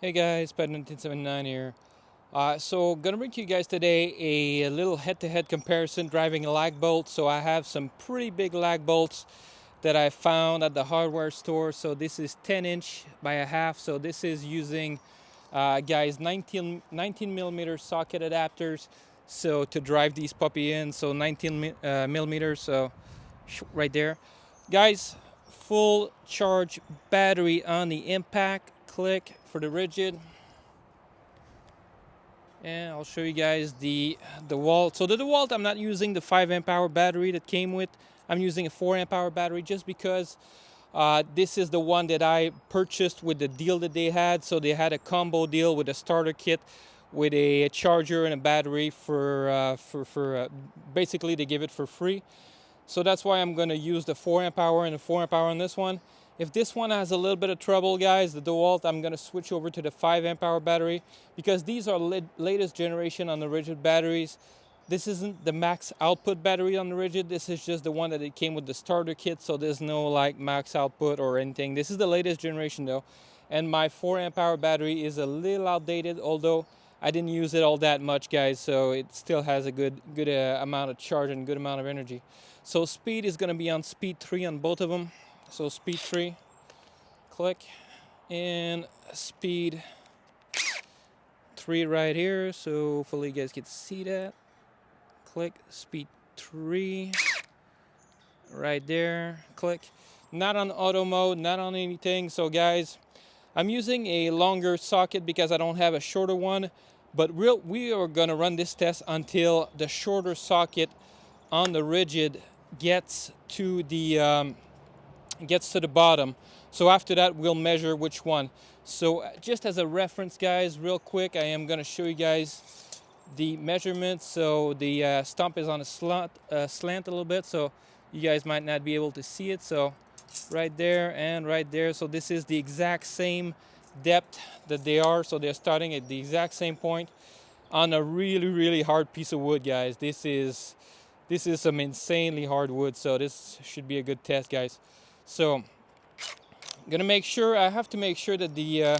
Hey guys, Ped1979 here. Gonna bring to you guys today a little head-to-head comparison driving a lag bolt. So I have some pretty big lag bolts that I found at the hardware store. So this is 10 inch by a half. So this is using guys 19 millimeter socket adapters. So to drive these puppy in, so 19 millimeters. So right there, guys. Full charge battery on the impact. Click for the rigid. And I'll show you guys the Dewalt. So the Dewalt, I'm not using the 5 amp hour battery that came with. I'm using a 4 amp hour battery just because this is the one that I purchased with the deal that they had. So they had a combo deal with a starter kit with a charger and a battery for basically they give it for free. So that's why I'm going to use the 4 amp hour and the 4 amp hour on this one. If this one has a little bit of trouble, guys, the Dewalt, I'm going to switch over to the 5 amp hour battery because these are latest generation on the rigid batteries. This isn't the max output battery on the rigid. This is just the one that it came with the starter kit, so there's no like max output or anything. This is the latest generation though. And my 4 amp hour battery is a little outdated, although I didn't use it all that much, guys, so it still has a good amount of charge and good amount of energy. So speed is going to be on speed 3 on both of them. So speed 3, click, and speed 3 right here. So hopefully you guys can see that. Click, speed 3, right there, click. Not on auto mode, not on anything. So guys, I'm using a longer socket because I don't have a shorter one. But we are going to run this test until the shorter socket on the rigid gets to the bottom. So after that, we'll measure which one. So just as a reference, guys, real quick, I am going to show you guys the measurements. So the stump is on a slant a little bit, so you guys might not be able to see it. So right there and right there. So this is the exact same depth that they are. So they're starting at the exact same point on a really hard piece of wood, guys. This is some insanely hard wood, so this should be a good test, guys. So I'm gonna make sure, I have to make sure that the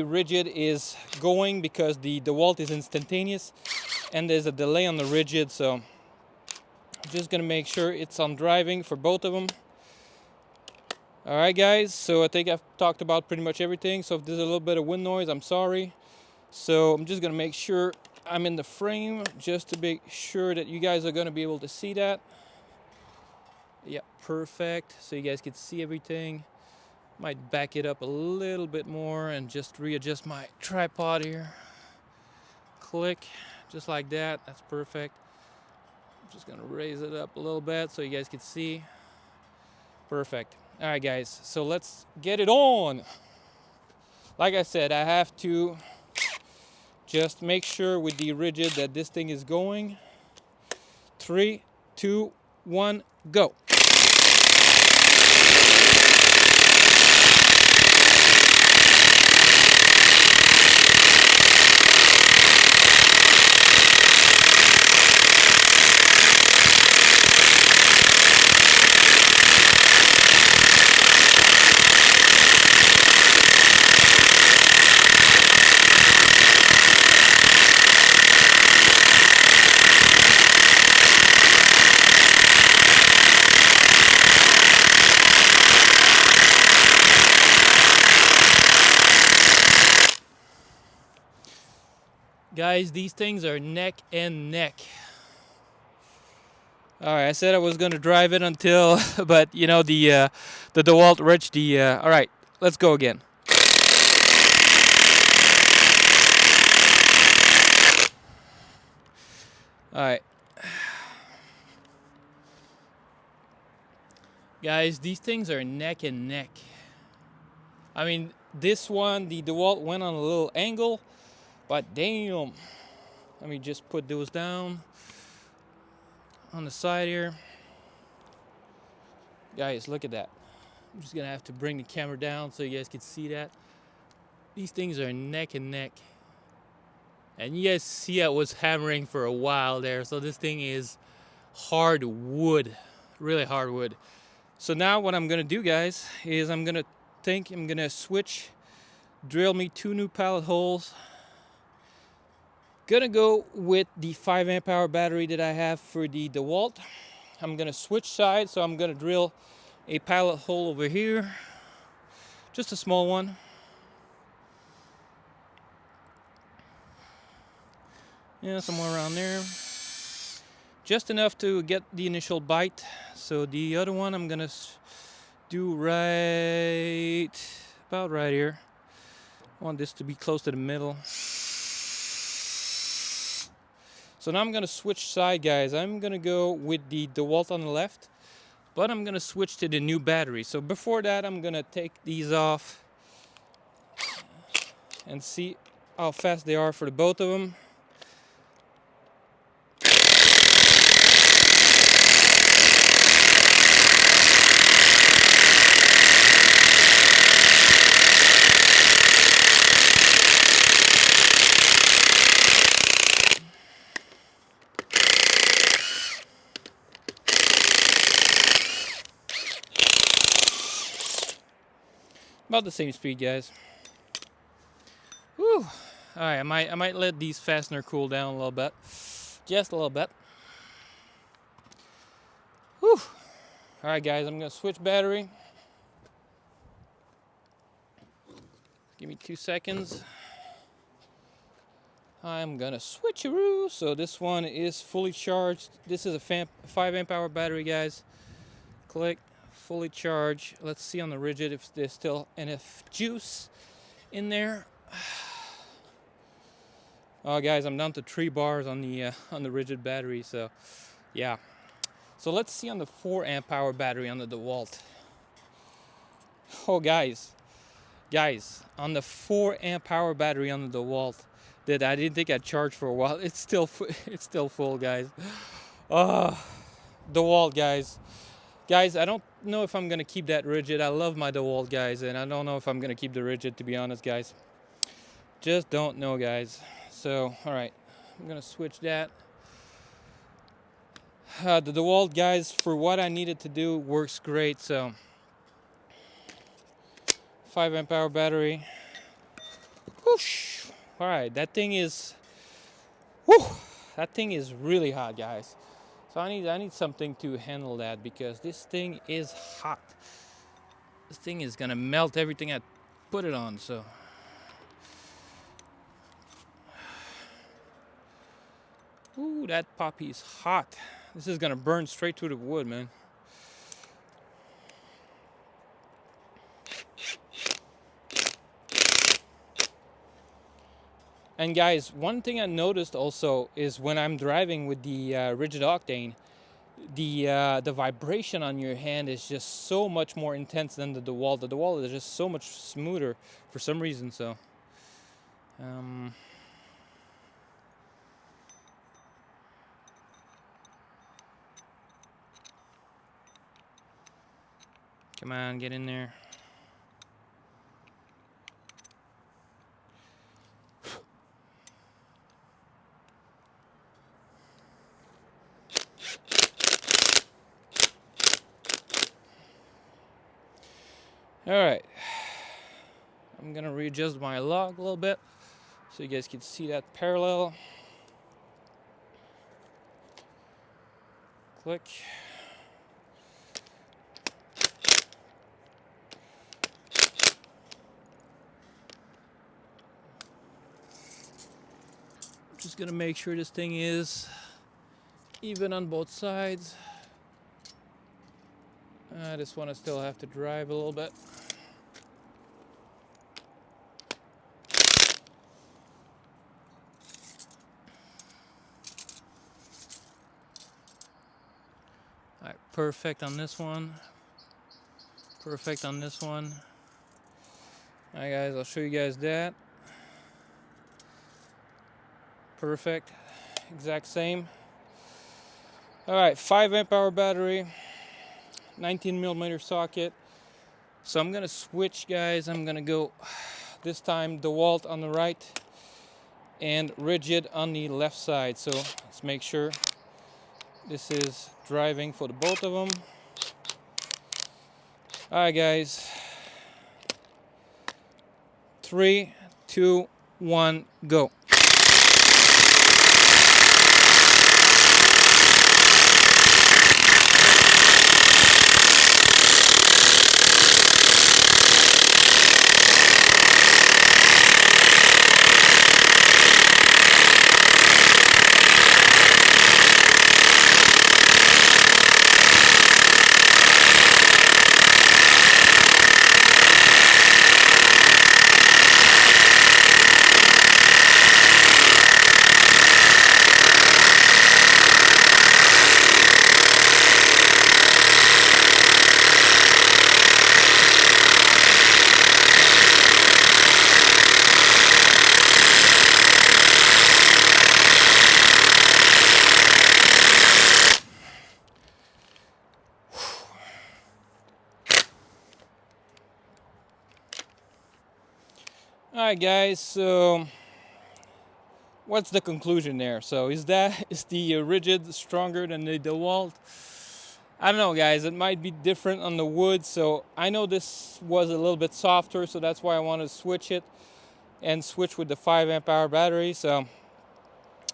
rigid is going because the Dewalt is instantaneous and there's a delay on the rigid. So I'm just gonna make sure it's on driving for both of them. All right, guys, so I think I've talked about pretty much everything. So if there's a little bit of wind noise, I'm sorry. So I'm just gonna make sure I'm in the frame just to be sure that you guys are gonna be able to see that. Yeah, perfect. So you guys can see everything. Might back it up a little bit more and just readjust my tripod here. Click, just like that. That's perfect. I'm just gonna raise it up a little bit so you guys can see. Perfect. All right, guys, so let's get it on. Like I said, I have to just make sure with the rigid that this thing is going. 3, 2, 1, go. Guys, these things are neck and neck. All right, I said I was gonna drive it until, but you know the Dewalt RIDGID. All right, let's go again. All right, guys, these things are neck and neck. I mean, this one, the Dewalt went on a little angle, but damn. Let me just put those down on the side here. Guys, look at that. I'm just gonna have to bring the camera down so you guys can see that. These things are neck and neck. And you guys see I was hammering for a while there. So this thing is hard wood, really hard wood. So now what I'm gonna do, guys, is I'm gonna switch drill me 2 new pallet holes. Gonna go with the 5 amp hour battery that I have for the Dewalt. I'm gonna switch sides, so I'm gonna drill a pallet hole over here, just a small one. Yeah, somewhere around there. Just enough to get the initial bite. So the other one I'm gonna do about right here. I want this to be close to the middle. So now I'm gonna switch side, guys. I'm gonna go with the DeWalt on the left, but I'm gonna switch to the new battery. So before that, I'm gonna take these off and see how fast they are for the both of them. About the same speed, guys. Whew. All right, I might let these fastener cool down a little bit, just a little bit. Whew. All right, guys, I'm gonna switch battery. Give me 2 seconds. I'm gonna switcheroo. So this one is fully charged. This is a 5 amp hour battery, guys. Click. Fully charged. Let's see on the RIDGID if there's still enough juice in there. Oh, guys, I'm down to 3 bars on the RIDGID battery. So, yeah. So let's see on the 4 amp hour battery on the DeWalt. Oh, guys, on the 4 amp hour battery on the DeWalt that I didn't think I'd charge for a while, it's still full, guys. DeWalt, guys. Guys, I don't know if I'm gonna keep that RIDGID. I love my DeWalt, guys, and I don't know if I'm gonna keep the RIDGID, to be honest, guys. Just don't know, guys. So, all right, I'm gonna switch that. The DeWalt, guys, for what I needed to do, works great. So, 5 amp hour battery. Whoosh. All right, that thing is, that thing is really hot, guys. So I need something to handle that, because this thing is hot. This thing is gonna melt everything I put it on. So ooh, that puppy is hot. This is gonna burn straight through the wood, man. And guys, one thing I noticed also is when I'm driving with the RIDGID Octane, the vibration on your hand is just so much more intense than the DeWalt. The DeWalt is just so much smoother for some reason. So, come on, get in there. All right, I'm gonna readjust my log a little bit so you guys can see that parallel. Click. Just gonna make sure this thing is even on both sides. This one I still have to drive a little bit. All right, perfect on this one. Perfect on this one. All right, guys, I'll show you guys that. Perfect, exact same. All right, 5 amp hour battery, 19 millimeter socket. So I'm gonna switch, guys. I'm gonna go this time DeWalt on the right and RIDGID on the left side. So let's make sure this is driving for the both of them. All right, guys. 3, 2, 1, go. Alright guys, so what's the conclusion there? So is the RIDGID stronger than the Dewalt? I don't know guys, it might be different on the wood. So I know this was a little bit softer, so that's why I wanted to switch it and switch with the 5 amp hour battery. So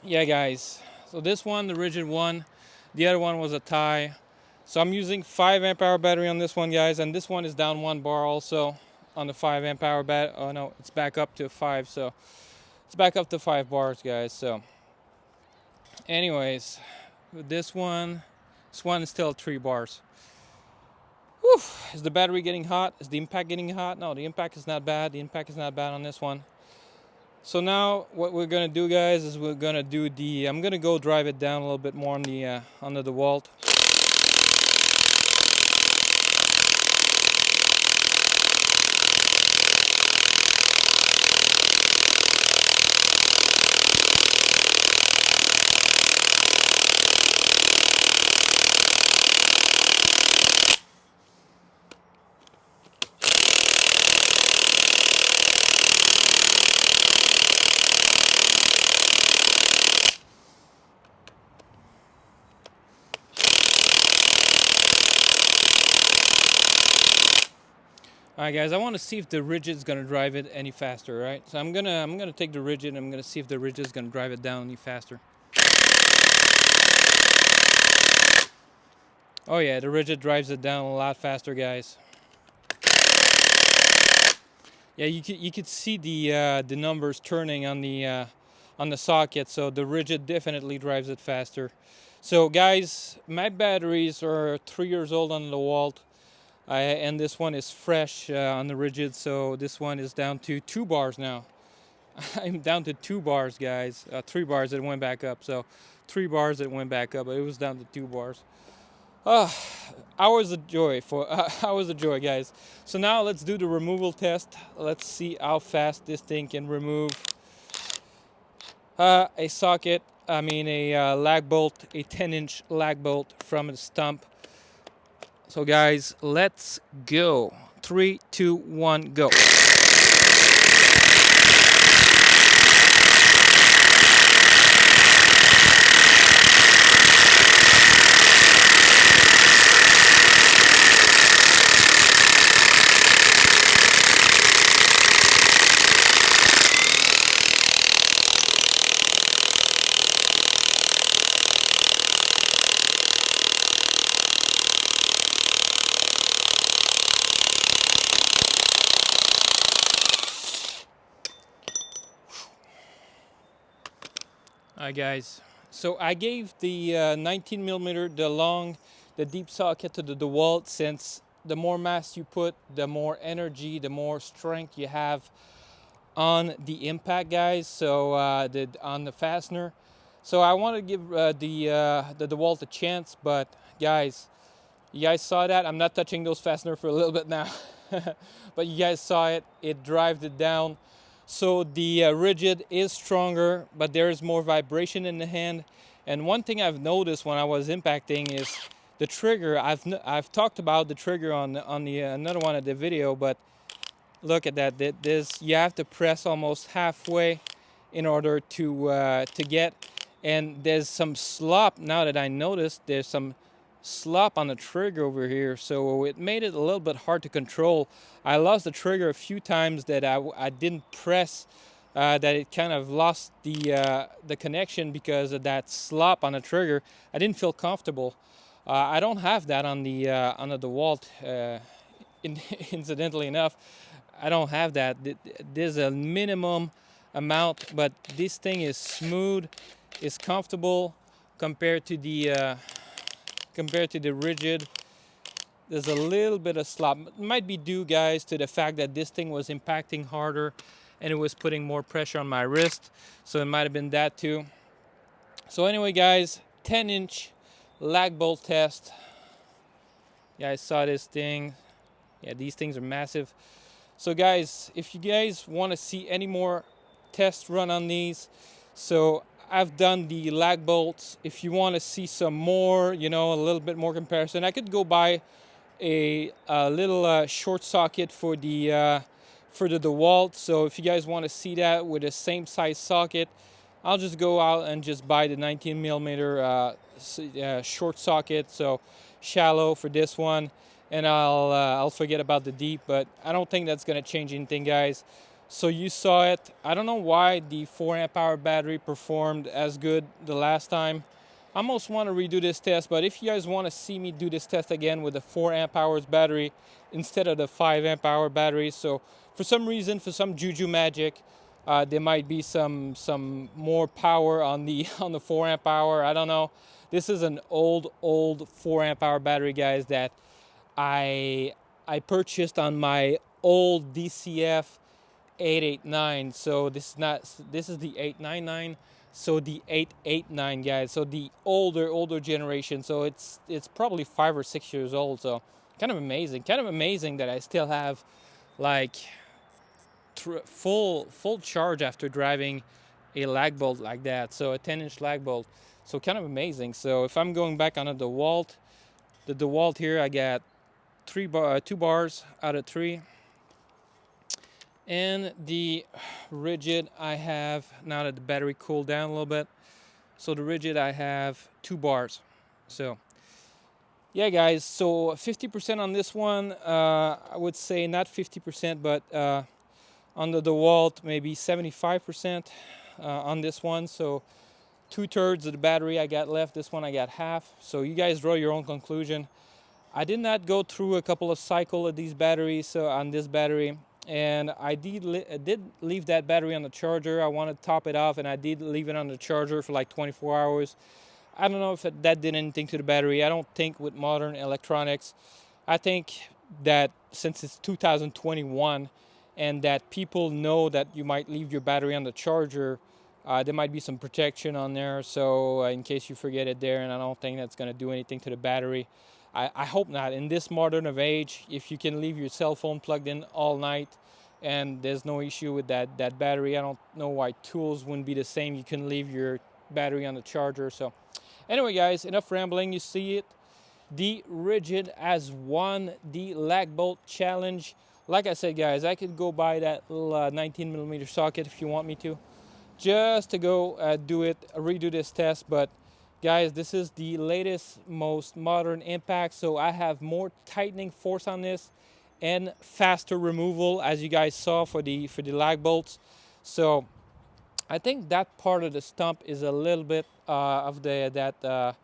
yeah guys, so this one, the RIDGID one, the other one was a tie. So I'm using 5 amp hour battery on this one guys, and this one is down 1 bar also on the 5 amp hour bat. Oh no, it's back up to 5, so it's back up to 5 bars guys. So anyways, with this one is still 3 bars. Whew. Is the battery getting hot? Is the impact getting hot? No, the impact is not bad. The impact is not bad on this one. So now what we're gonna do guys is we're gonna do I'm gonna go drive it down a little bit more on the Dewalt. Alright guys, I want to see if the RIDGID is gonna drive it any faster, right? So I'm gonna take the RIDGID and I'm gonna see if the RIDGID is gonna drive it down any faster. Oh yeah, the RIDGID drives it down a lot faster, guys. Yeah, you could see the numbers turning on the socket, so the RIDGID definitely drives it faster. So guys, my batteries are 3 years old on the Dewalt. And this one is fresh on the RIDGID, so this one is down to 2 bars now. I'm down to 2 bars, guys. 3 bars, it went back up. So 3 bars, it went back up, but it was down to 2 bars. Hours of joy hours of joy, guys. So now let's do the removal test. Let's see how fast this thing can remove a socket. I mean a lag bolt, a 10-inch lag bolt from the stump. So guys, let's go. 3, 2, 1, go. Alright guys, so I gave the 19 millimeter, the deep socket to the Dewalt, since the more mass you put, the more energy, the more strength you have on the impact, guys. So on the fastener. So I want to give the Dewalt a chance, but guys, you guys saw that. I'm not touching those fasteners for a little bit now, but you guys saw it. It drives it down. So the RIDGID is stronger, but there is more vibration in the hand. And one thing I've noticed when I was impacting is the trigger. I've talked about the trigger on the another one of the video, but look at that. You have to press almost halfway in order to get. And there's some slop now that I noticed. There's some slop on the trigger over here, so it made it a little bit hard to control. I lost the trigger a few times that I didn't press, that it kind of lost the connection because of that slop on the trigger. I didn't feel comfortable. I don't have that on the Dewalt. Incidentally enough, I don't have that. There's a minimum amount, but this thing is smooth, is comfortable compared to the RIDGID. There's a little bit of slop. It might be due, guys, to the fact that this thing was impacting harder and it was putting more pressure on my wrist, so it might have been that too. So anyway, guys, 10-inch lag bolt test. Yeah, I saw this thing. Yeah, these things are massive. So guys, if you guys want to see any more test run on these, so I've done the lag bolts. If you want to see some more, you know, a little bit more comparison, I could go buy a little short socket for the Dewalt. So if you guys want to see that with the same size socket, I'll just go out and just buy the 19 millimeter short socket, so shallow for this one, and I'll forget about the deep. But I don't think that's gonna change anything, guys. So you saw it. I don't know why the 4 amp hour battery performed as good the last time. I almost want to redo this test, but if you guys want to see me do this test again with a 4 amp hours battery instead of the 5 amp hour battery, so for some reason, for some juju magic, there might be some more power on the 4 amp hour. I don't know. This is an old 4 amp hour battery, guys, that I purchased on my old DCF899. So this is the 899. So the 889, guys. So the older generation. So it's probably 5 or 6 years old. So kind of amazing. Kind of amazing that I still have like full charge after driving a lag bolt like that. So a 10-inch lag bolt. So kind of amazing. So if I'm going back on the Dewalt here, I got 2 bars out of 3. And the RIDGID I have, now that the battery cooled down a little bit, so the RIDGID I have 2 bars. So yeah, guys, so 50% on this one. I would say not 50%, but on the Dewalt maybe 75% on this one. So 2/3 of the battery I got left. This one I got half. So you guys draw your own conclusion. I did not go through a couple of cycles of these batteries on this battery, and I did leave that battery on the charger. I want to top it off, and I did leave it on the charger for like 24 hours. I don't know if that did anything to the battery. I don't think with modern electronics. I think that since it's 2021 and that people know that you might leave your battery on the charger, there might be some protection on there, so in case you forget it there, and I don't think that's going to do anything to the battery. I hope not. In this modern of age, if you can leave your cell phone plugged in all night and there's no issue with that battery, I don't know why tools wouldn't be the same. You can leave your battery on the charger. So anyway, guys, enough rambling. You see it. The RIDGID has won the lag bolt challenge. Like I said, guys, I could go buy that little 19 millimeter socket if you want me to, just to go redo this test. But guys, this is the latest, most modern impact, so I have more tightening force on this and faster removal, as you guys saw for the lag bolts. So I think that part of the stump is a little bit of that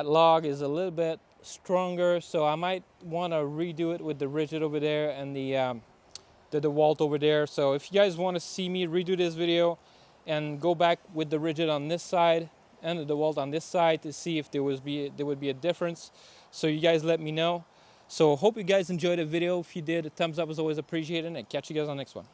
log is a little bit stronger, so I might want to redo it with the RIDGID over there and the Dewalt over there. So if you guys want to see me redo this video and go back with the RIDGID on this side and the Dewalt on this side to see if there would be a difference, so you guys let me know. So hope you guys enjoyed the video. If you did, a thumbs up is always appreciated, and catch you guys on the next one.